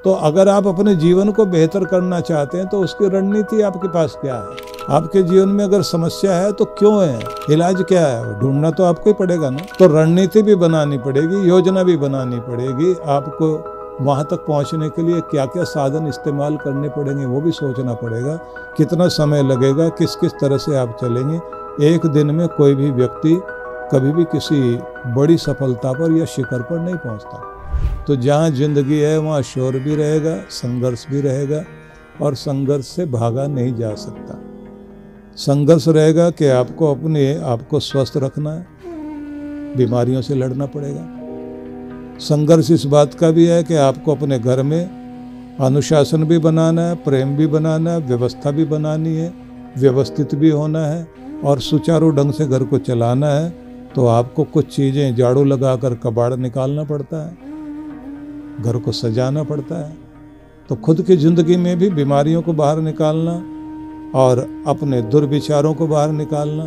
तो अगर आप अपने जीवन को बेहतर करना चाहते हैं तो उसकी रणनीति आपके पास क्या है? आपके जीवन में अगर समस्या है तो क्यों है, इलाज क्या है, ढूंढना तो आपको ही पड़ेगा ना। तो रणनीति भी बनानी पड़ेगी, योजना भी बनानी पड़ेगी। आपको वहां तक पहुंचने के लिए क्या क्या साधन इस्तेमाल करने पड़ेंगे वो भी सोचना पड़ेगा। कितना समय लगेगा, किस किस तरह से आप चलेंगे। एक दिन में कोई भी व्यक्ति कभी भी किसी बड़ी सफलता पर या शिखर पर नहीं पहुंचता। तो जहाँ जिंदगी है वहाँ शोर भी रहेगा, संघर्ष भी रहेगा, और संघर्ष से भागा नहीं जा सकता। संघर्ष रहेगा कि आपको अपने आप को स्वस्थ रखना है, बीमारियों से लड़ना पड़ेगा। संघर्ष इस बात का भी है कि आपको अपने घर में अनुशासन भी बनाना है, प्रेम भी बनाना है, व्यवस्था भी बनानी है, व्यवस्थित भी होना है और सुचारू ढंग से घर को चलाना है। तो आपको कुछ चीज़ें झाड़ू लगाकर कबाड़ निकालना पड़ता है, घर को सजाना पड़ता है। तो खुद की ज़िंदगी में भी बीमारियों को बाहर निकालना और अपने दुर्विचारों को बाहर निकालना,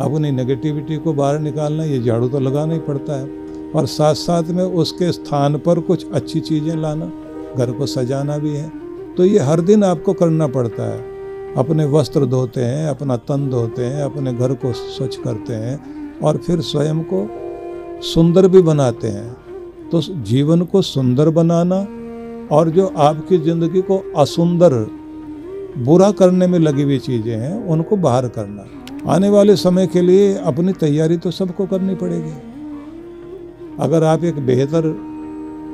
अपनी नेगेटिविटी को बाहर निकालना, ये झाड़ू तो लगाना ही पड़ता है। और साथ साथ में उसके स्थान पर कुछ अच्छी चीज़ें लाना, घर को सजाना भी है। तो ये हर दिन आपको करना पड़ता है। अपने वस्त्र धोते हैं, अपना तन धोते हैं, अपने घर को स्वच्छ करते हैं और फिर स्वयं को सुंदर भी बनाते हैं। तो जीवन को सुंदर बनाना और जो आपकी ज़िंदगी को असुंदर, बुरा करने में लगी हुई चीज़ें हैं उनको बाहर करना। आने वाले समय के लिए अपनी तैयारी तो सबको करनी पड़ेगी। अगर आप एक बेहतर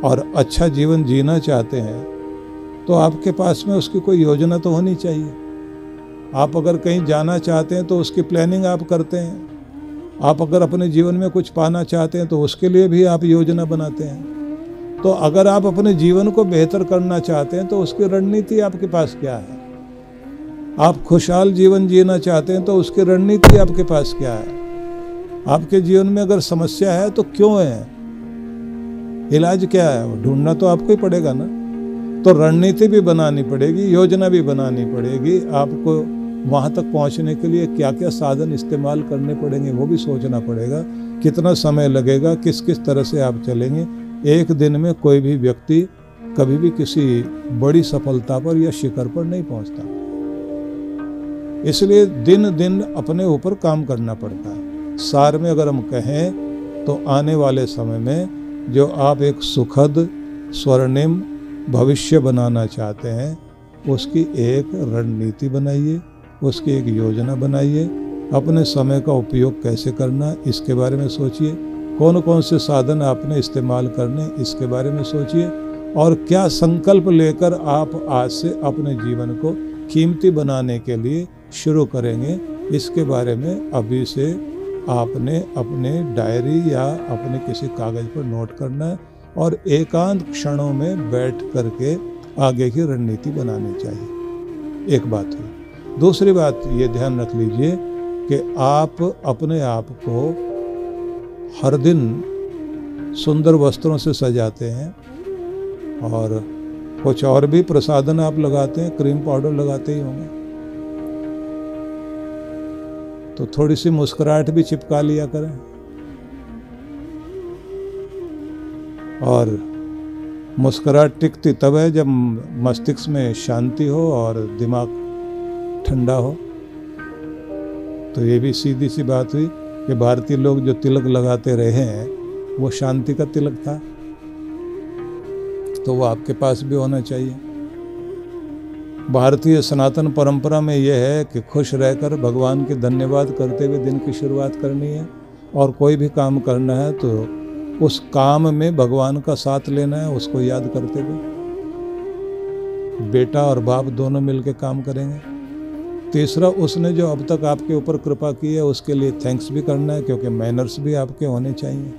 और अच्छा जीवन जीना चाहते हैं तो आपके पास में उसकी कोई योजना तो होनी चाहिए। आप अगर कहीं जाना चाहते हैं तो उसकी प्लानिंग आप करते हैं। आप अगर अपने जीवन में कुछ पाना चाहते हैं तो उसके लिए भी आप योजना बनाते हैं। तो अगर आप अपने जीवन को बेहतर करना चाहते हैं तो उसकी रणनीति आपके पास क्या है? आप खुशहाल जीवन जीना चाहते हैं तो उसकी रणनीति आपके पास क्या है? आपके जीवन में अगर समस्या है तो क्यों है, इलाज क्या है, ढूंढना तो आपको ही पड़ेगा ना। तो रणनीति भी बनानी पड़ेगी, योजना भी बनानी पड़ेगी। आपको वहाँ तक पहुँचने के लिए क्या क्या साधन इस्तेमाल करने पड़ेंगे वो भी सोचना पड़ेगा। कितना समय लगेगा, किस किस तरह से आप चलेंगे। एक दिन में कोई भी व्यक्ति कभी भी किसी बड़ी सफलता पर या शिखर पर नहीं पहुँचता। इसलिए दिन दिन अपने ऊपर काम करना पड़ता है। सार में अगर हम कहें तो आने वाले समय में जो आप एक सुखद स्वर्णिम भविष्य बनाना चाहते हैं उसकी एक रणनीति बनाइए, उसकी एक योजना बनाइए। अपने समय का उपयोग कैसे करना इसके बारे में सोचिए। कौन कौन से साधन आपने इस्तेमाल करने इसके बारे में सोचिए। और क्या संकल्प लेकर आप आज से अपने जीवन को कीमती बनाने के लिए शुरू करेंगे, इसके बारे में अभी से आपने अपने डायरी या अपने किसी कागज़ पर नोट करना है और एकांत क्षणों में बैठ करके आगे की रणनीति बनानी चाहिए। एक बात हुई। दूसरी बात ये ध्यान रख लीजिए कि आप अपने आप को हर दिन सुंदर वस्त्रों से सजाते हैं और कुछ और भी प्रसाधन आप लगाते हैं, क्रीम पाउडर लगाते ही होंगे। तो थोड़ी सी मुस्कुराहट भी चिपका लिया करें। और मुस्कुराहट टिकती तब है जब मस्तिष्क में शांति हो और दिमाग ठंडा हो। तो ये भी सीधी सी बात हुई कि भारतीय लोग जो तिलक लगाते रहे हैं वो शांति का तिलक था। तो वो आपके पास भी होना चाहिए। भारतीय सनातन परंपरा में यह है कि खुश रहकर भगवान की धन्यवाद करते हुए दिन की शुरुआत करनी है। और कोई भी काम करना है तो उस काम में भगवान का साथ लेना है, उसको याद करते हुए। बेटा और बाप दोनों मिलकर काम करेंगे। तीसरा, उसने जो अब तक आपके ऊपर कृपा की है उसके लिए थैंक्स भी करना है, क्योंकि मैनर्स भी आपके होने चाहिए।